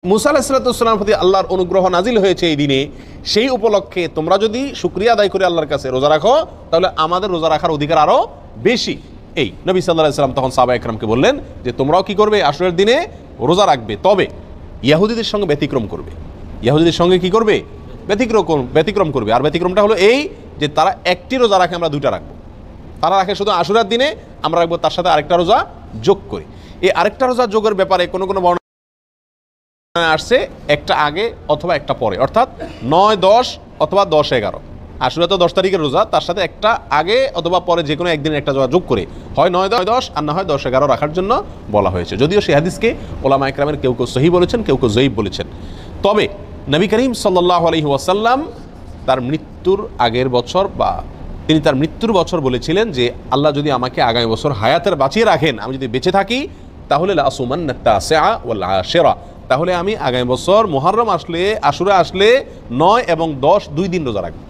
মুসা আলাইহিসসালামের প্রতি আল্লাহর অনুগ্রহ নাজিল হয়েছে এই দিনে, সেই উপলক্ষে তোমরা যদি শুকরিয়া আদায় করে আল্লাহর কাছে রোজা রাখো তাহলে আমাদের রোজা রাখার অধিকার আরও বেশি। এই নবী সাল্লাল্লাহু আলাইহি ওয়াসাল্লাম তখন সাহাবা একরামকে বললেন যে তোমরাও কি করবে, আশুরার দিনে রোজা রাখবে, তবে ইহুদিদের সঙ্গে ব্যতিক্রম করবে। ইহুদিদের সঙ্গে কি করবে? ব্যতিক্রম করবে। আর ব্যতিক্রমটা হলো এই যে তারা একটি রোজা রাখে, আমরা দুইটা রাখবো। তারা রাখে শুধু আশুরার দিনে, আমরা রাখবো তার সাথে আরেকটা রোজা যোগ করে। এই আরেকটা রোজা যোগের ব্যাপারে কোনো আসছে একটা আগে অথবা একটা পরে, অর্থাৎ 9-10 অথবা 10-11। আশুরা তো 10 তারিখের রোজা, তার সাথে একটা আগে অথবা পরে যে কোনো একদিন একটা যোগ করে হয় 9-10 আর না হয় 10-11 রাখার জন্য বলা হয়েছে। যদিও সেই হাদিসকে ওলামা ইকরামের কেউ কেউ সহিহ বলেছেন, কেউ কেউ যঈফ বলেছেন। তবে নবী করিম সাল্লাল্লাহু আলাইহি ওয়াসাল্লাম তার মৃত্যুর আগের বছর বা তিনি তার মৃত্যুর বছর বলেছিলেন যে আল্লাহ যদি আমাকে আগামী বছর হায়াতের বাঁচিয়ে রাখেন, আমি যদি বেঁচে থাকি, তাহলে লা আসুমান্না তাসিআ ওয়াল আশিরা, তাহলে আমি আগামী বছর মুহররম আসলে, আশুরা আসলে 9 এবং 10 দুই দিন রোজা রাখবো।